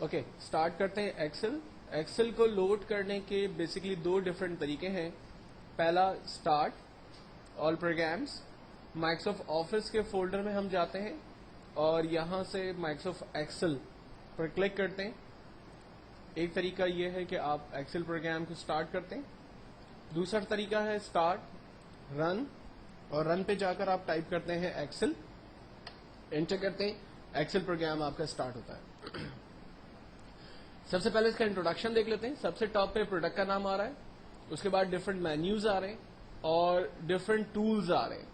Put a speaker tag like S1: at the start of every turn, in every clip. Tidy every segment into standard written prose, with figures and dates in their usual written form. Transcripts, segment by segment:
S1: Okay start کرتے ہیں Excel. Excel کو لوڈ کرنے کے بیسکلی دو ڈفرینٹ طریقے ہیں. پہلا start all programs. Microsoft Office کے فولڈر میں ہم جاتے ہیں اور یہاں سے مائکروسافٹ ایکسل پر کلک کرتے ہیں. ایک طریقہ یہ ہے کہ آپ ایکسل پروگرام کو اسٹارٹ کرتے ہیں. دوسرا طریقہ ہے اسٹارٹ رن, اور رن پہ جا کر آپ ٹائپ کرتے ہیں ایکسل, انٹر کرتے ہیں, ایکسل پروگرام آپ کا اسٹارٹ ہوتا ہے. سب سے پہلے اس کا انٹروڈکشن دیکھ لیتے ہیں. سب سے ٹاپ پہ پروڈکٹ کا نام آ رہا ہے, اس کے بعد ڈفرنٹ مینیوز آ رہے ہیں اور ڈفرنٹ ٹولز آ رہے ہیں.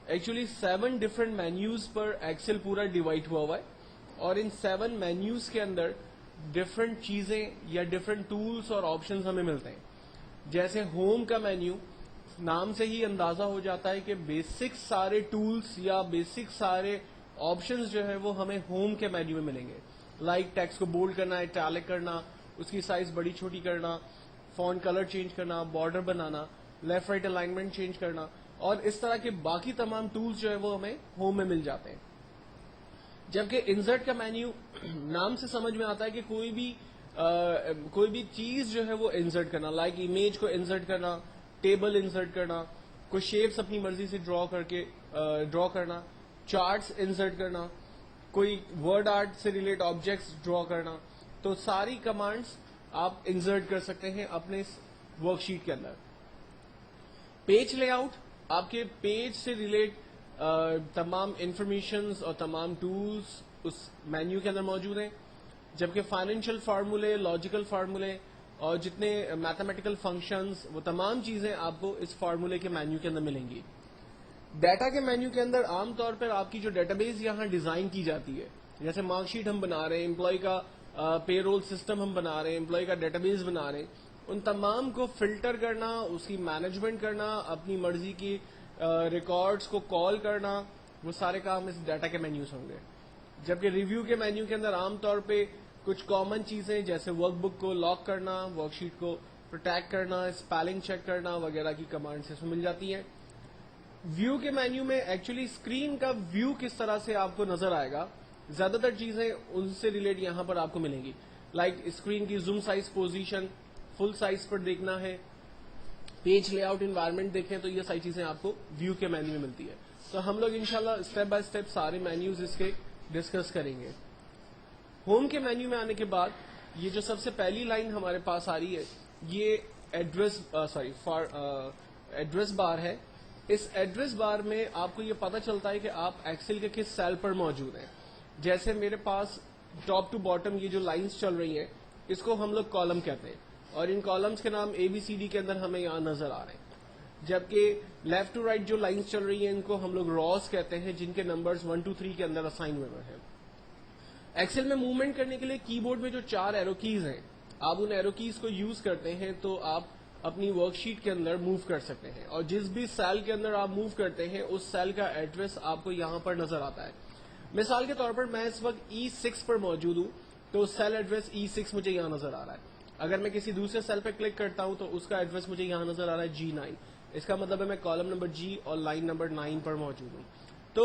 S1: ایکچولی 7 ڈفرنٹ مینیوز پر ایکسل پورا ڈیوائڈ ہوا ہے, اور ان 7 مینیوز کے اندر ڈفرنٹ چیزیں یا ڈفرنٹ ٹولز اور آپشنز ہمیں ملتے ہیں. جیسے ہوم کا مینیو, نام سے ہی اندازہ ہو جاتا ہے کہ بیسک سارے ٹولز یا بیسک سارے آپشنز جو ہے وہ ہمیں ہوم کے مینیو میں ملیں گے. لائک ٹیکسٹ کو بولڈ کرنا, اٹیلک کرنا, اس کی سائز بڑی چھوٹی کرنا, فونٹ کلر چینج کرنا, بارڈر بنانا, لیفٹ رائٹ الائنمنٹ چینج کرنا, اور اس طرح کے باقی تمام ٹولز جو ہے وہ ہمیں ہوم میں مل جاتے ہیں. جبکہ انسرٹ کا مینیو نام سے سمجھ میں آتا ہے کہ کوئی بھی چیز جو ہے وہ انسرٹ کرنا, لائک امیج کو انسرٹ کرنا, ٹیبل انسرٹ کرنا, کوئی شیپس اپنی مرضی سے ڈرا کرنا, چارٹس انسرٹ کرنا, کوئی ورڈ آرٹ سے ریلیٹ آبجیکٹس ڈرا کرنا. تو ساری کمانڈس آپ انسرٹ کر سکتے ہیں اپنے ورک شیٹ کے اندر. پیج لے آؤٹ, آپ کے پیج سے ریلیٹ تمام انفارمیشنز اور تمام ٹولز اس مینیو کے اندر موجود ہیں. جبکہ فائنینشیل فارمولے, لاجیکل فارمولے اور جتنے میتھمیٹیکل فنکشنز, وہ تمام چیزیں آپ کو اس فارمولے کے مینیو کے اندر ملیں گی. ڈیٹا کے مینیو کے اندر عام طور پر آپ کی جو ڈیٹا بیس یہاں ڈیزائن کی جاتی ہے, جیسے مارک شیٹ ہم بنا رہے ہیں, امپلائی کا پے رول سسٹم ہم بنا رہے ہیں, امپلائی کا ڈیٹا بیس بنا رہے ہیں, ان تمام کو فلٹر کرنا, اس کی مینجمنٹ کرنا, اپنی مرضی کی ریکارڈز کو کال کرنا, وہ سارے کام اس ڈیٹا کے مینیوز ہوں گے. جبکہ ریویو کے مینیو کے اندر عام طور پہ کچھ کامن چیزیں جیسے ورک بک کو لاک کرنا, ورک شیٹ کو پروٹیکٹ کرنا, اسپیلنگ چیک کرنا وغیرہ کی کمانڈس اس میں مل جاتی ہیں. ویو کے مینیو میں ایکچولی اسکرین کا ویو کس طرح سے آپ کو نظر آئے گا, زیادہ تر چیزیں ان سے ریلیٹ یہاں پر آپ کو ملیں گی. لائک اسکرین کی zoom size position full size پر دیکھنا ہے, پیج لے آؤٹ انوائرمنٹ دیکھیں, تو یہ ساری چیزیں آپ کو ویو کے مینیو میں ملتی ہے. تو ہم لوگ انشاءاللہ اسٹیپ بائی اسٹیپ سارے مینیوز اس کے ڈسکس کریں گے. ہوم کے مینیو میں آنے کے بعد یہ جو سب سے پہلی لائن ہمارے پاس آ رہی ہے, یہ ایڈریس بار ہے. اس ایڈریس بار میں آپ کو یہ پتا چلتا ہے کہ آپ ایکسل کے کس سیل پر موجود ہیں. جیسے میرے پاس ٹاپ ٹو باٹم یہ جو لائنز چل رہی ہیں, اس کو ہم لوگ کالم کہتے ہیں, اور ان کالمز کے نام ABCD کے اندر ہمیں یہاں نظر آ رہے ہیں. جبکہ لیفٹ ٹو رائٹ جو لائنز چل رہی ہیں ان کو ہم لوگ راز کہتے ہیں, جن کے نمبرز 1 2 3 کے اندر اسائن ہوئے ہیں. ایکسل میں موومنٹ کرنے کے لیے کی بورڈ میں جو 4 ایرو کیز ہیں, آپ ان ایرو کیز کو یوز کرتے ہیں تو آپ اپنی ورک شیٹ کے اندر موو کر سکتے ہیں, اور جس بھی سیل کے اندر آپ موو کرتے ہیں اس سیل کا ایڈریس آپ کو یہاں پر نظر آتا ہے. مثال کے طور پر میں اس وقت E6 پر موجود ہوں, تو سیل ایڈریس E6 مجھے یہاں نظر آ رہا ہے. اگر میں کسی دوسرے سیل پہ کلک کرتا ہوں تو اس کا ایڈریس مجھے یہاں نظر آ رہا ہے G9. اس کا مطلب ہے میں کالم نمبر G اور لائن نمبر 9 پر موجود ہوں. تو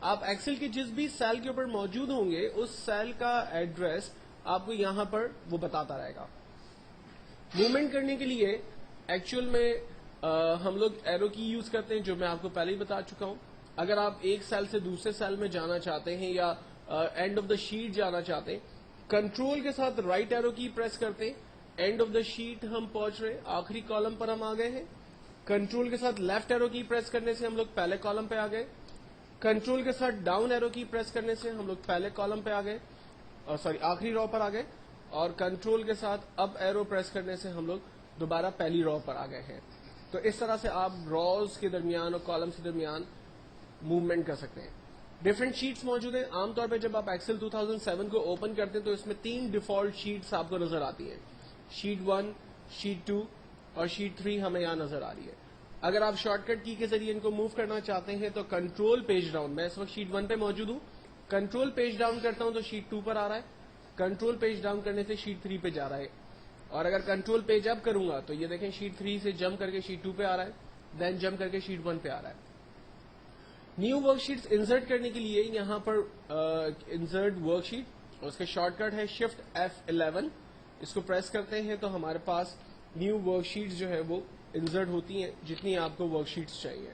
S1: آپ ایکسل کے جس بھی سیل کے اوپر موجود ہوں گے اس سیل کا ایڈریس آپ کو یہاں پر وہ بتاتا رہے گا. موومنٹ کرنے کے لیے ایکچوئل میں ہم لوگ ایرو کی یوز کرتے ہیں, جو میں آپ کو پہلے ہی بتا چکا ہوں. اگر آپ ایک سیل سے دوسرے سیل میں جانا چاہتے ہیں یا اینڈ آف دا شیٹ جانا چاہتے ہیں, کنٹرول کے ساتھ رائٹ ایرو کی پریس کرتے ہیں, اینڈ آف دا شیٹ ہم پہنچ رہے, آخری کالم پر ہم آ گئے ہیں. کنٹرول کے ساتھ لیفٹ ایرو کی پریس کرنے سے ہم لوگ پہلے کالم پہ آ گئے. کنٹرول کے ساتھ ڈاؤن ایرو کی پریس کرنے سے ہم لوگ پہلے کالم پہ آ گئے, آخری رو پر آ گئے. اور کنٹرول کے ساتھ اپ ایرو پریس کرنے سے ہم لوگ دوبارہ پہلی رو پر آ گئے ہیں. تو اس طرح سے آپ روز کے درمیان اور کالمز کے درمیان موومنٹ کر سکتے ہیں. ڈفرنٹ شیٹس موجود ہیں. عام طور پہ جب آپ ایکسل 2007 کو اوپن کرتے ہیں تو اس میں 3 ڈیفالٹ شیٹس آپ کو نظر آتی ہیں, شیٹ 1, شیٹ 2 اور شیٹ 3 ہمیں یہاں نظر آ رہی ہے. اگر آپ شارٹ کٹ کی کے ذریعے ان کو موو کرنا چاہتے ہیں تو کنٹرول پیج ڈاؤن, میں اس وقت شیٹ 1 پہ موجود ہوں, کنٹرول پیج ڈاؤن کرتا ہوں تو شیٹ 2 پر آ رہا ہے, کنٹرول پیج ڈاؤن کرنے سے شیٹ 3 پہ جا رہا ہے. اور اگر کنٹرول پیج اپ کروں گا تو یہ دیکھیں شیٹ 3 سے جمپ کر کے شیٹ 2 پہ آ رہا ہے, دین جمپ کر کے شیٹ 1 پہ آ رہا ہے. نیو ورک شیٹس انسرٹ کرنے کے لیے یہاں پر انسرٹ ورک شیٹ اور اس کا شارٹ کٹ ہے شفٹ F11. اس کو پریس کرتے ہیں تو ہمارے پاس نیو ورک شیٹس جو ہے وہ انسرٹ ہوتی ہیں جتنی آپ کو ورک شیٹس چاہیے.